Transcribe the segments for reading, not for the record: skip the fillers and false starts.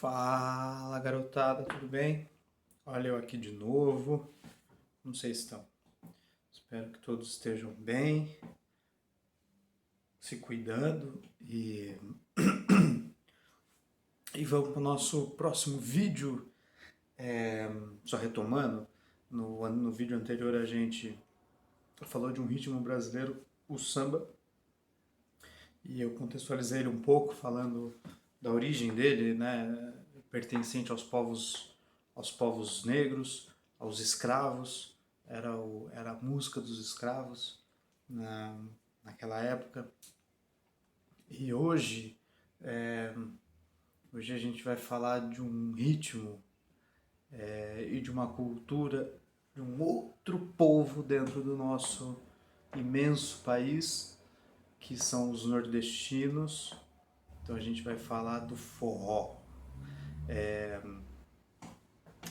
Fala, garotada, tudo bem? Olha eu aqui de novo. Como vocês estão? Espero que todos estejam bem, se cuidando e vamos para o nosso próximo vídeo. Só retomando, no vídeo anterior a gente falou de um ritmo brasileiro, o samba, e eu contextualizei ele um pouco, falando da origem dele, né, pertencente aos povos negros, aos escravos, era a música dos escravos naquela época. E hoje a gente vai falar de um ritmo e de uma cultura de um outro povo dentro do nosso imenso país, que são os nordestinos. Então a gente vai falar do forró.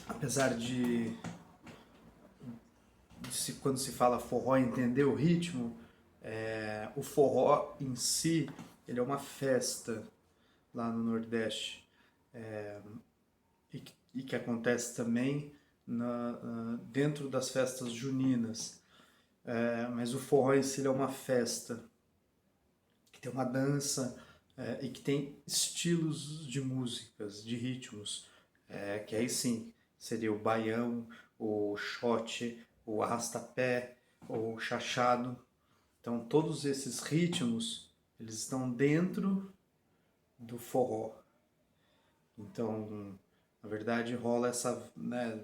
Apesar quando se fala forró, entender o ritmo, o forró em si, ele é uma festa lá no Nordeste, e que acontece também dentro das festas juninas. Mas o forró em si é uma festa que tem uma dança e que tem estilos de músicas, de ritmos, que aí sim seria o baião, o xote, o arrastapé, o chachado. Então todos esses ritmos, eles estão dentro do forró. Então, na verdade, rola essa, né?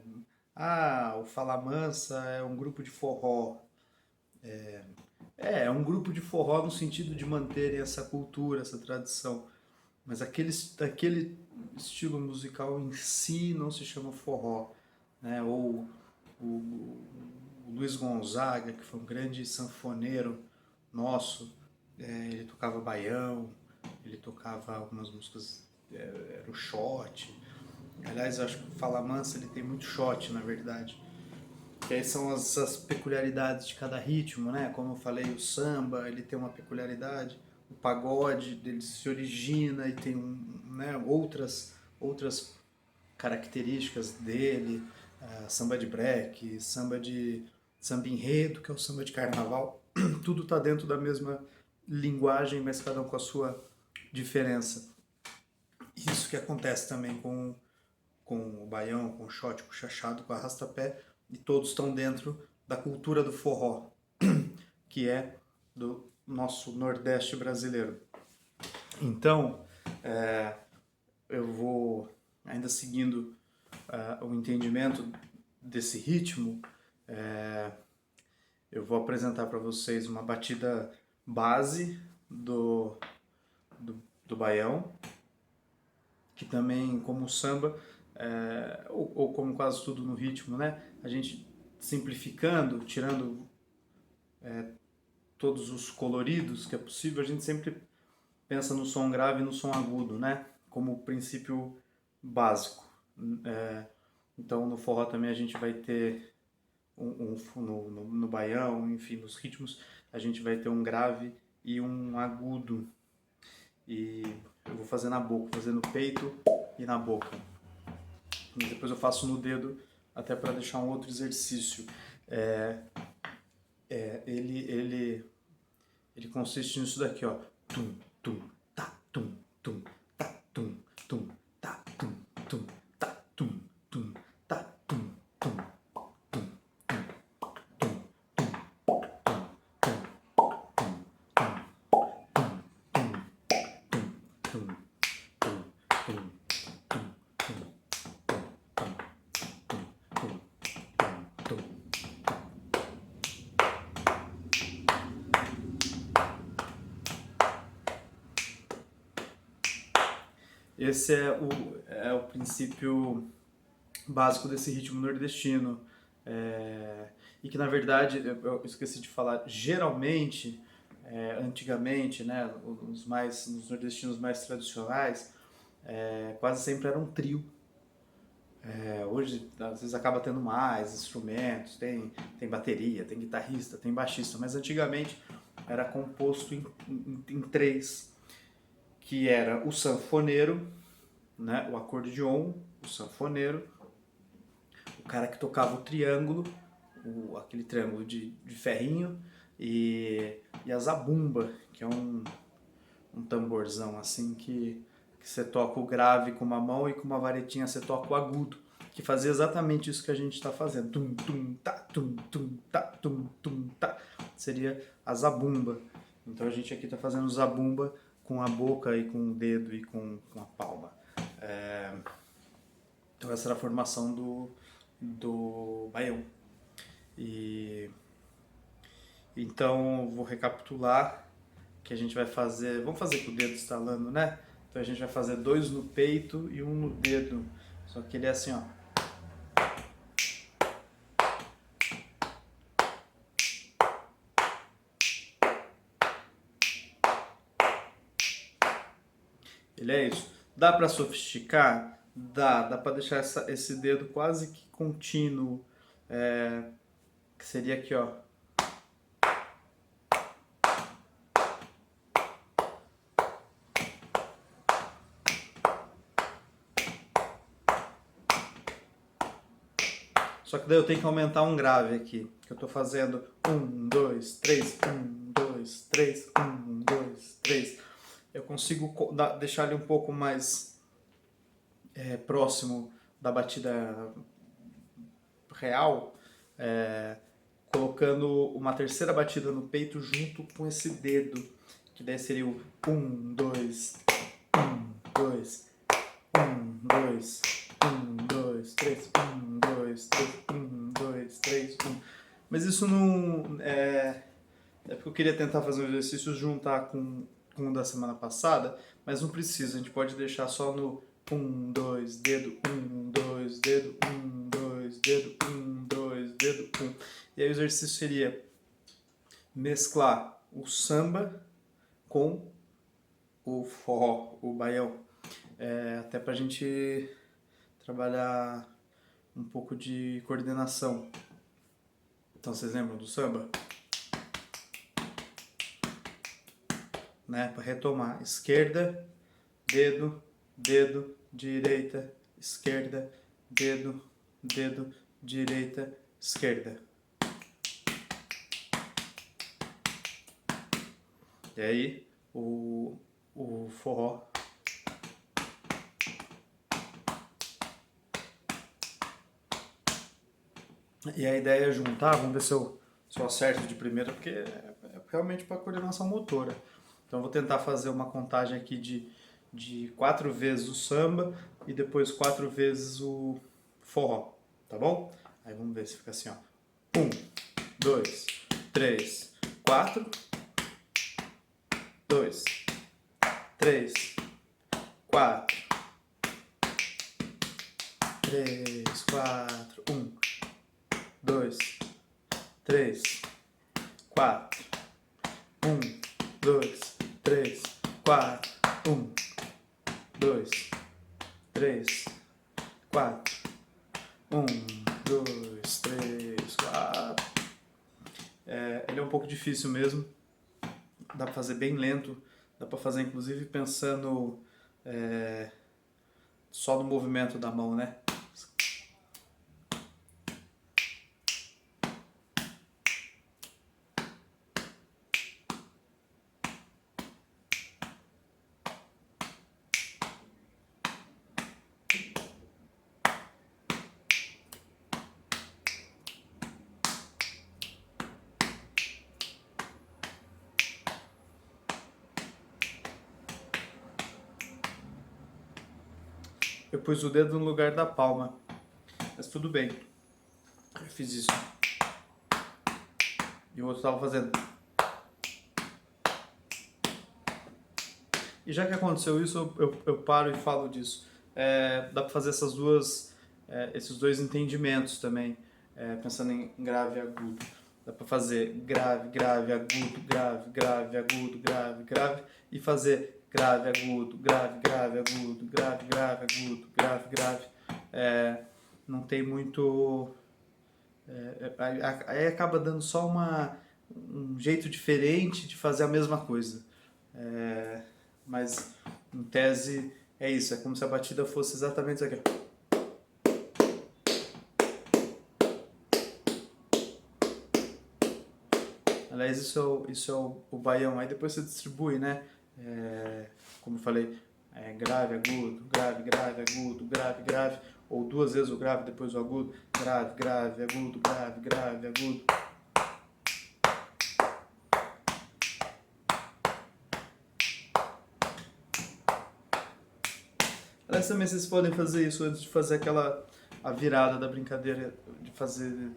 O Fala Mansa é um grupo de forró. É um grupo de forró no sentido de manterem essa cultura, essa tradição. Mas aquele estilo musical em si não se chama forró, né? Ou o Luiz Gonzaga, que foi um grande sanfoneiro nosso, ele tocava baião, ele tocava algumas músicas, era o shot. Aliás, eu acho que o Fala Mansa ele tem muito shot, na verdade. Que aí são as peculiaridades de cada ritmo, né? Como eu falei, o samba, ele tem uma peculiaridade, o pagode, ele se origina e tem né, outras características dele, samba de break, samba enredo, que é o samba de carnaval, tudo está dentro da mesma linguagem, mas cada um com a sua diferença. Isso que acontece também com o baião, com o shot, com o chachado, com o arrastapé, e todos estão dentro da cultura do forró, que é do nosso Nordeste brasileiro. Então, eu vou, ainda seguindo o entendimento desse ritmo, eu vou apresentar para vocês uma batida base do baião, que também, como o samba, ou como quase tudo no ritmo, né? A gente simplificando, tirando todos os coloridos que é possível, a gente sempre pensa no som grave e no som agudo, né? Como princípio básico. Então no forró também a gente vai ter no baião, enfim, nos ritmos, a gente vai ter um grave e um agudo. E eu vou fazer na boca, vou fazer no peito e na boca. Mas depois eu faço no dedo, até para deixar um outro exercício. Ele consiste nisso daqui, ó. Tum, tum, tá, tum, tum, tá, tum, tum, tá, tum, tum, tá, tum, tum, tá, tum, tum, tum, Esse é o princípio básico desse ritmo nordestino. E que, na verdade, eu esqueci de falar, geralmente, antigamente, né, os nordestinos mais tradicionais, quase sempre era um trio. Hoje, às vezes, acaba tendo mais instrumentos, tem bateria, tem guitarrista, tem baixista, mas antigamente era composto em três, que era o sanfoneiro, né? O acordeon, o sanfoneiro, o cara que tocava o triângulo, aquele triângulo de ferrinho, e a zabumba, que é um tamborzão assim que você toca o grave com uma mão e com uma varetinha você toca o agudo, que fazia exatamente isso que a gente está fazendo. Tum, tum, tá, tum, tum, tá, tum, tum, tá. Seria a zabumba. Então a gente aqui está fazendo zabumba com a boca e com o dedo e com a palma. Então essa era a formação do baião. E então vou recapitular que a gente vai fazer, vamos fazer com o dedo estalando, né? Então a gente vai fazer 2 no peito e 1 no dedo. Só que ele é assim, ó. Ele é isso. Dá para sofisticar? Dá para deixar esse dedo quase que contínuo, que seria aqui, ó. Só que daí eu tenho que aumentar um grave aqui, que eu tô fazendo 1, 2, 3, 1, 2, 3, 1, 2, 3. Eu consigo deixar ele um pouco mais próximo da batida real, colocando uma terceira batida no peito junto com esse dedo, que daí seria o 1, 2, 1, 2, 1, 2, 1, 2, 3, 1, 2, 3, 1, 2, 3, 1. Mas isso não é porque eu queria tentar fazer um exercício juntar com o da semana passada, mas não precisa, a gente pode deixar só no 1, 2, dedo, 1, 2, dedo, 1, 2, dedo, 1, 2, dedo, 1. E aí o exercício seria mesclar o samba com o forró, o baião. Até pra gente trabalhar um pouco de coordenação. Então vocês lembram do samba? Né? Para retomar, esquerda, dedo, dedo, direita, esquerda, dedo, dedo, direita, esquerda. E aí o forró. E a ideia é juntar, vamos ver se eu acerto de primeira, porque é realmente para coordenação motora. Então vou tentar fazer uma contagem aqui de 4 vezes o samba e depois 4 vezes o forró, tá bom? Aí vamos ver se fica assim, ó. 1, 2, 3, 4. 2, 3, 4. 3, 4, 1, 2, 3, 4. 1, 2, 3, 4. 1, 2, 3, 4. 1, 2, 3, 4. Ele é um pouco difícil mesmo. Dá pra fazer bem lento. Dá pra fazer inclusive pensando só no movimento da mão, né? Eu pus o dedo no lugar da palma, mas tudo bem. Eu fiz isso. E o outro estava fazendo. E já que aconteceu isso, eu paro e falo disso. Dá para fazer esses dois entendimentos também, pensando em grave e agudo. Dá para fazer grave, grave, agudo, grave, grave, agudo, grave, grave, e fazer grave, agudo, grave, grave, agudo, grave, grave, agudo, grave, grave. Não tem muito. Aí acaba dando só um jeito diferente de fazer a mesma coisa. Mas, em tese, é isso, é como se a batida fosse exatamente isso aqui. Aliás, isso é o baião. Aí depois você distribui, né? Como eu falei, grave, agudo, grave, grave, agudo, grave, grave. Ou duas vezes o grave, depois o agudo. Grave, grave, agudo, grave, grave, agudo. Aliás, também vocês podem fazer isso antes de fazer a virada da brincadeira, de fazer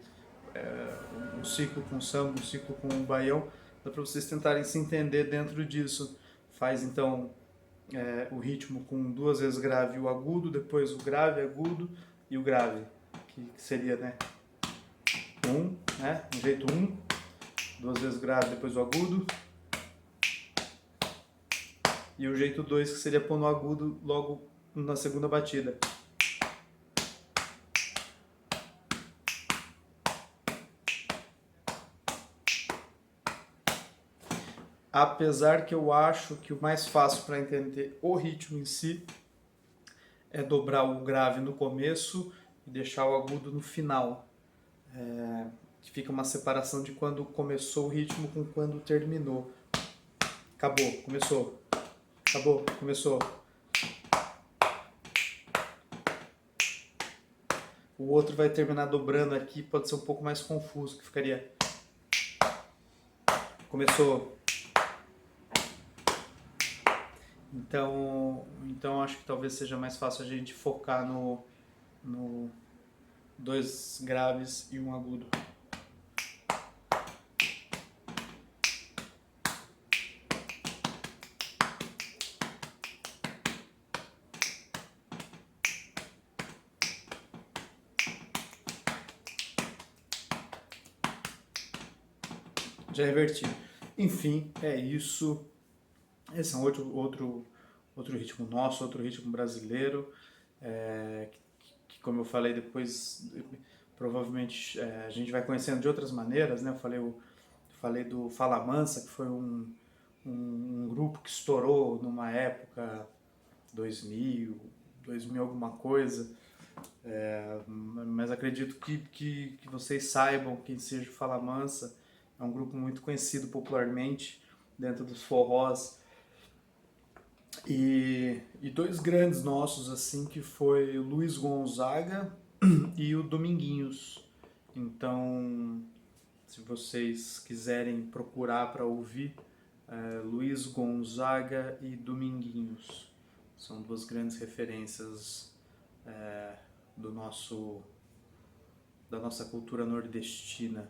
um ciclo com samba, um ciclo com o baião. Dá para vocês tentarem se entender dentro disso. Faz então o ritmo com duas vezes grave e o agudo, depois o grave, agudo e o grave, que seria, né? Né? Um jeito duas vezes grave, depois o agudo. E o jeito 2, que seria pôr no agudo logo na segunda batida. Apesar que eu acho que o mais fácil para entender o ritmo em si é dobrar o grave no começo e deixar o agudo no final. Que fica uma separação de quando começou o ritmo com quando terminou. Acabou, começou. Acabou, começou. O outro vai terminar dobrando aqui, pode ser um pouco mais confuso, que ficaria... Começou. Então acho que talvez seja mais fácil a gente focar no dois graves e um agudo. Já reverti. Enfim, é isso. Esse é um outro ritmo nosso, outro ritmo brasileiro, que como eu falei depois, provavelmente a gente vai conhecendo de outras maneiras, né? Eu falei do Fala Mansa, que foi um grupo que estourou numa época 2000 alguma coisa, mas acredito que vocês saibam quem seja o Fala Mansa. É um grupo muito conhecido popularmente dentro dos forrós. E dois grandes nossos, assim, que foi o Luiz Gonzaga e o Dominguinhos. Então, se vocês quiserem procurar para ouvir, Luiz Gonzaga e Dominguinhos. São duas grandes referências da nossa cultura nordestina.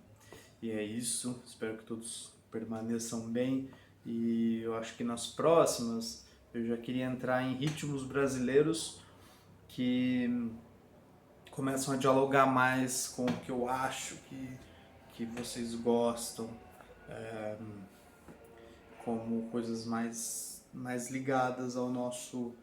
E é isso, espero que todos permaneçam bem, e eu acho que nas próximas eu já queria entrar em ritmos brasileiros que começam a dialogar mais com o que eu acho que vocês gostam, como coisas mais ligadas ao nosso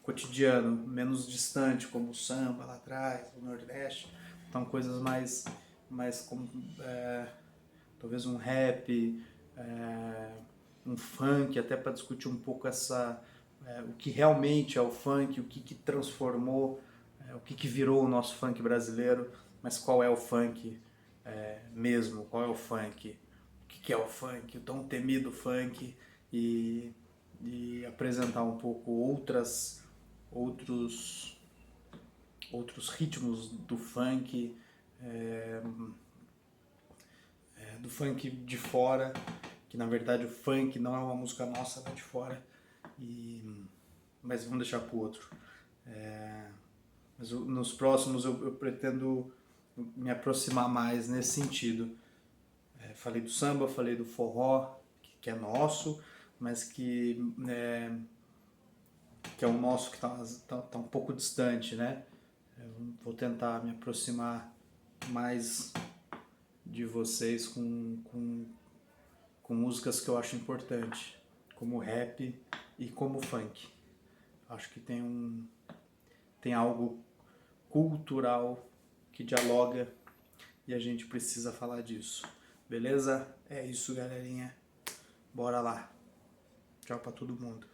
cotidiano, menos distante, como o samba lá atrás, o Nordeste. Então coisas mais como talvez um rap, um funk, até para discutir um pouco o que realmente é o funk, o que transformou, o que virou o nosso funk brasileiro, mas qual é o funk mesmo, qual é o funk, o que é o funk, o tão temido funk, e apresentar um pouco outros ritmos do funk, do funk de fora, que na verdade o funk não é uma música nossa, é de fora, mas vamos deixar pro outro. Mas nos próximos eu pretendo me aproximar mais nesse sentido. Falei do samba, falei do forró, que é nosso, mas que é um nosso que tá um pouco distante, né? Vou tentar me aproximar mais de vocês com músicas que eu acho importante, como rap e como funk. Acho que tem algo cultural que dialoga e a gente precisa falar disso. Beleza? É isso, galerinha. Bora lá. Tchau pra todo mundo.